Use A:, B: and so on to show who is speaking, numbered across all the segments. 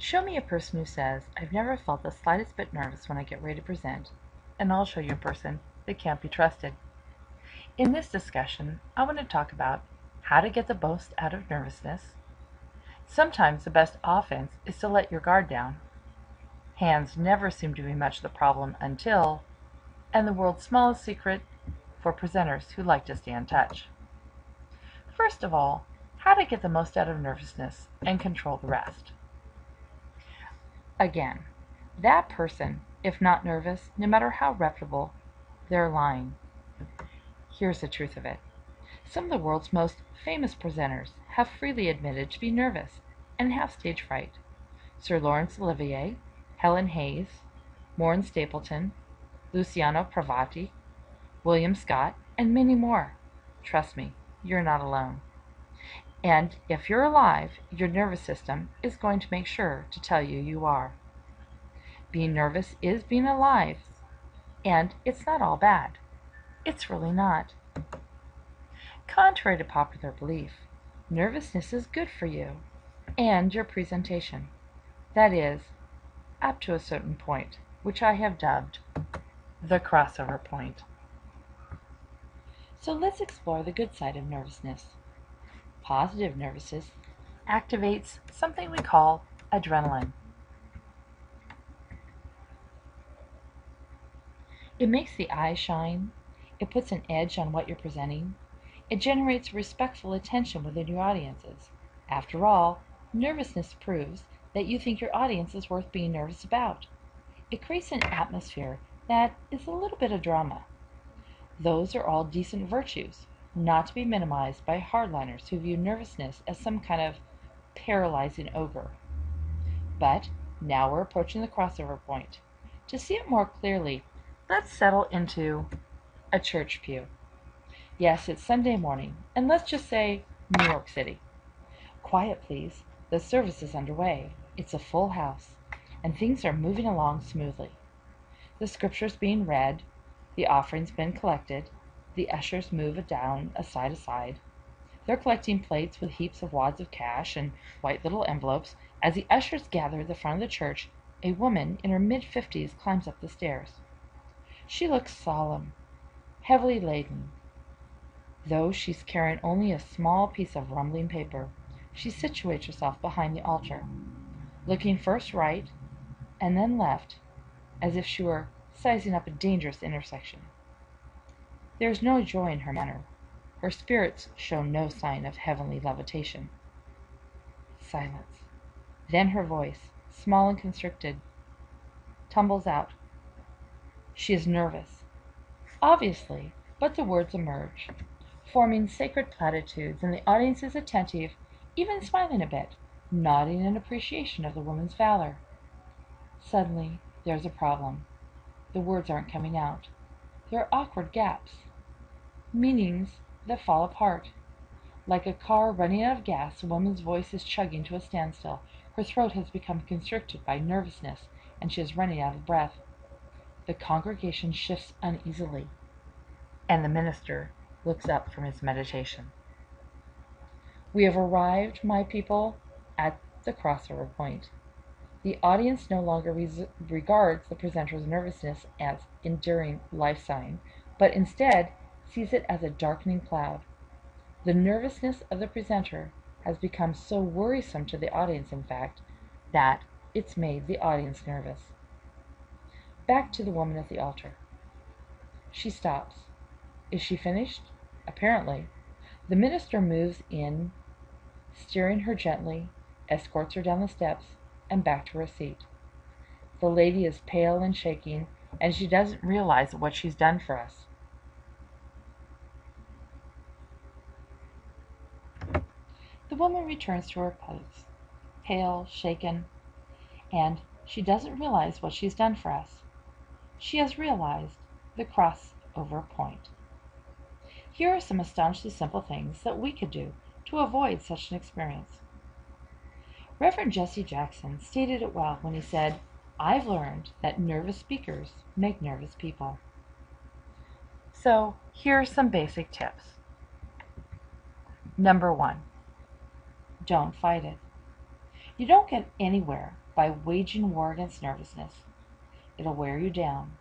A: Show me a person who says, "I've never felt the slightest bit nervous when I get ready to present," and I'll show you a person that can't be trusted. In this discussion, I want to talk about how to get the most out of nervousness. Sometimes the best offense is to let your guard down. Hands never seem to be much the problem until, and the world's smallest secret for presenters who like to stay in touch. First of all, how to get the most out of nervousness and control the rest. Again, that person, if not nervous, no matter how reputable, they're lying. Here's the truth of it. Some of the world's most famous presenters have freely admitted to be nervous and have stage fright. Sir Laurence Olivier, Helen Hayes, Maureen Stapleton, Luciano Pavarotti, William Scott, and many more. Trust me, you're not alone. And if you're alive, your nervous system is going to make sure to tell you you are. Being nervous is being alive, and it's not all bad. It's really not. Contrary to popular belief, nervousness is good for you and your presentation. That is, up to a certain point, which I have dubbed the crossover point. So let's explore the good side of nervousness. Positive nervousness activates something we call adrenaline. It makes the eyes shine. It puts an edge on what you're presenting. It generates respectful attention within your audiences. After all, nervousness proves that you think your audience is worth being nervous about. It creates an atmosphere that is a little bit of drama. Those are all decent virtues, not to be minimized by hardliners who view nervousness as some kind of paralyzing ogre. But now we're approaching the crossover point. To see it more clearly, let's settle into a church pew. Yes, it's Sunday morning, and let's just say New York City. Quiet, please. The service is underway. It's a full house, and things are moving along smoothly. The scripture's being read, the offering's been collected, the ushers move down side to side. They're collecting plates with heaps of wads of cash and white little envelopes. As the ushers gather at the front of the church, a woman in her mid-50s climbs up the stairs. She looks solemn, heavily laden. Though she's carrying only a small piece of rumbling paper, she situates herself behind the altar, looking first right and then left, as if she were sizing up a dangerous intersection. There is no joy in her manner. Her spirits show no sign of heavenly levitation. Silence. Then her voice, small and constricted, tumbles out. She is nervous, obviously, but the words emerge, forming sacred platitudes, and the audience is attentive, even smiling a bit, nodding in appreciation of the woman's valor. Suddenly, there's a problem. The words aren't coming out. There are awkward gaps, meanings that fall apart. Like a car running out of gas, the woman's voice is chugging to a standstill. Her throat has become constricted by nervousness, and she is running out of breath. The congregation shifts uneasily, and the minister looks up from his meditation. We have arrived, my people, at the crossover point. The audience no longer regards the presenter's nervousness as enduring life sign, but instead sees it as a darkening cloud. The nervousness of the presenter has become so worrisome to the audience, in fact, that it's made the audience nervous. Back to the woman at the altar. She stops. Is she finished? Apparently. The minister moves in, steering her gently, escorts her down the steps, and back to her seat. The lady is pale and shaking, and she doesn't realize what she's done for us. The woman returns to her post, pale, shaken, and she doesn't realize what she's done for us. She has realized the crossover point. Here are some astonishingly simple things that we could do to avoid such an experience. Reverend Jesse Jackson stated it well when he said, "I've learned that nervous speakers make nervous people." So here are some basic tips. Number 1, don't fight it. You don't get anywhere by waging war against nervousness. It'll wear you down.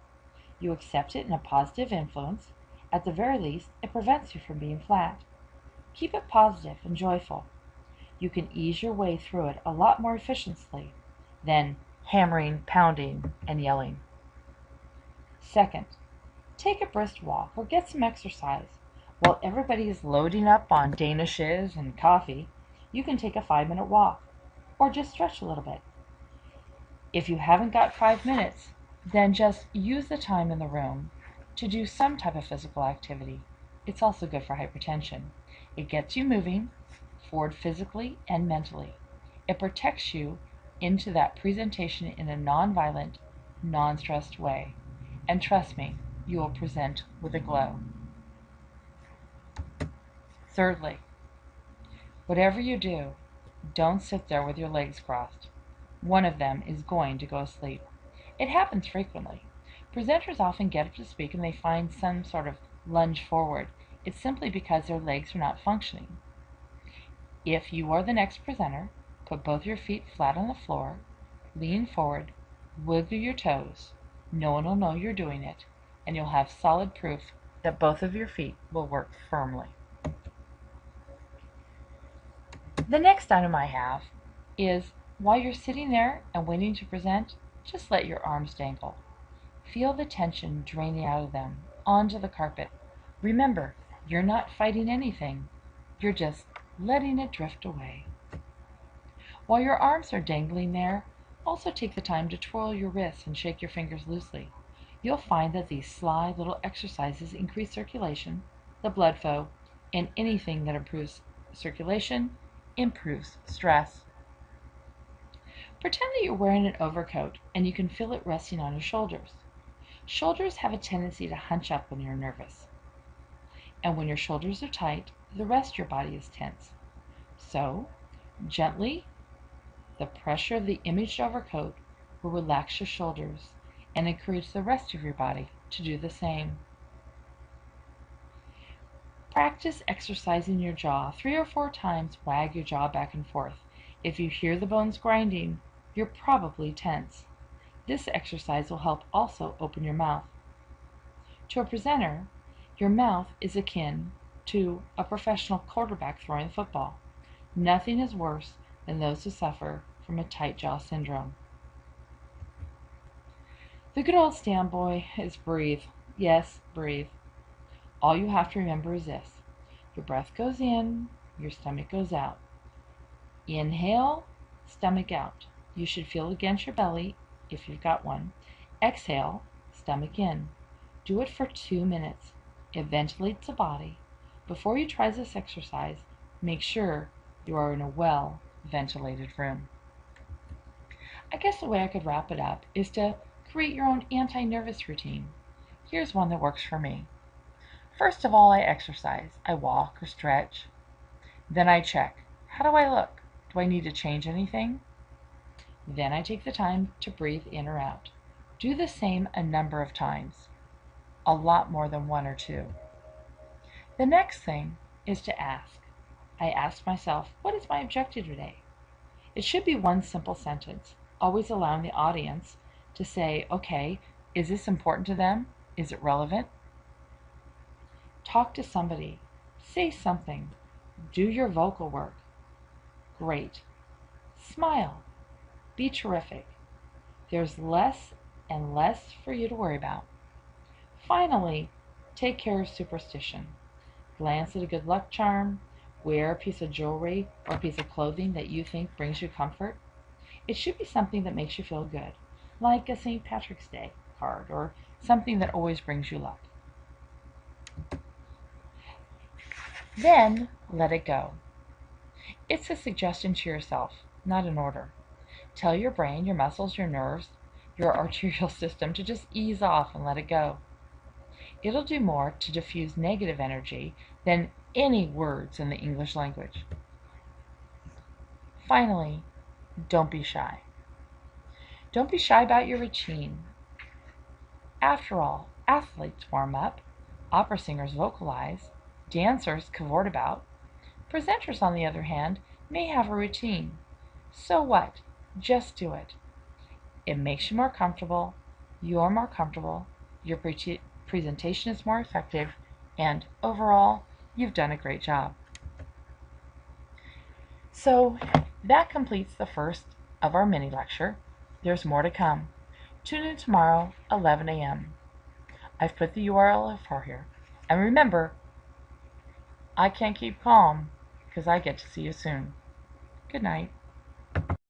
A: You accept it in a positive influence. At the very least, it prevents you from being flat. Keep it positive and joyful. You can ease your way through it a lot more efficiently than hammering, pounding, and yelling. Second, take a brisk walk or get some exercise. While everybody is loading up on danishes and coffee, you can take a 5-minute walk or just stretch a little bit. If you haven't got 5 minutes, then just use the time in the room to do some type of physical activity. It's also good for hypertension. It gets you moving forward physically and mentally. It protects you into that presentation in a non-violent, non-stressed way. And trust me, you will present with a glow. Thirdly, whatever you do, don't sit there with your legs crossed. One of them is going to go asleep. It happens frequently. Presenters often get up to speak and they find some sort of lunge forward. It's simply because their legs are not functioning. If you are the next presenter, put both your feet flat on the floor, lean forward, wiggle your toes. No one will know you're doing it, and you'll have solid proof that both of your feet will work firmly. The next item I have is, while you're sitting there and waiting to present, just let your arms dangle. Feel the tension draining out of them onto the carpet. Remember, you're not fighting anything. You're just letting it drift away. While your arms are dangling there, also take the time to twirl your wrists and shake your fingers loosely. You'll find that these sly little exercises increase circulation, the blood flow, and anything that improves circulation improves stress. Pretend that you're wearing an overcoat and you can feel it resting on your shoulders. Shoulders have a tendency to hunch up when you're nervous. And when your shoulders are tight, the rest of your body is tense. So, gently, the pressure of the imaged overcoat will relax your shoulders and encourage the rest of your body to do the same. Practice exercising your jaw 3 or 4 times. Wag your jaw back and forth. If you hear the bones grinding, you're probably tense. This exercise will help also open your mouth. To a presenter, your mouth is akin to a professional quarterback throwing the football. Nothing is worse than those who suffer from a tight jaw syndrome. The good old standby is breathe. Yes, breathe. All you have to remember is this. Your breath goes in, your stomach goes out. Inhale, stomach out. You should feel against your belly if you've got one. Exhale, stomach in. Do it for 2 minutes. It ventilates the body. Before you try this exercise, make sure you are in a well-ventilated room. I guess the way I could wrap it up is to create your own anti-nervous routine. Here's one that works for me. First of all, I exercise. I walk or stretch. Then I check. How do I look? Do I need to change anything? Then I take the time to breathe in or out. Do the same a number of times. A lot more than 1 or 2. The next thing is to ask. I ask myself, what is my objective today? It should be one simple sentence, always allowing the audience to say, okay, is this important to them? Is it relevant? Talk to somebody. Say something. Do your vocal work. Great. Smile. Be terrific. There's less and less for you to worry about. Finally, take care of superstition. Glance at a good luck charm. Wear a piece of jewelry or a piece of clothing that you think brings you comfort. It should be something that makes you feel good, like a St. Patrick's Day card or something that always brings you luck. Then let it go. It's a suggestion to yourself, not an order. Tell your brain, your muscles, your nerves, your arterial system to just ease off and let it go. It'll do more to diffuse negative energy than any words in the English language. Finally, don't be shy. Don't be shy about your routine. After all, athletes warm up, opera singers vocalize, dancers cavort about. Presenters, on the other hand, may have a routine. So what? Just do it. It makes you more comfortable, you're more comfortable, your presentation is more effective, and overall, you've done a great job. So that completes the first of our mini lecture. There's more to come. Tune in tomorrow, 11 a.m. I've put the URL for here. And remember, I can't keep calm because I get to see you soon. Good night.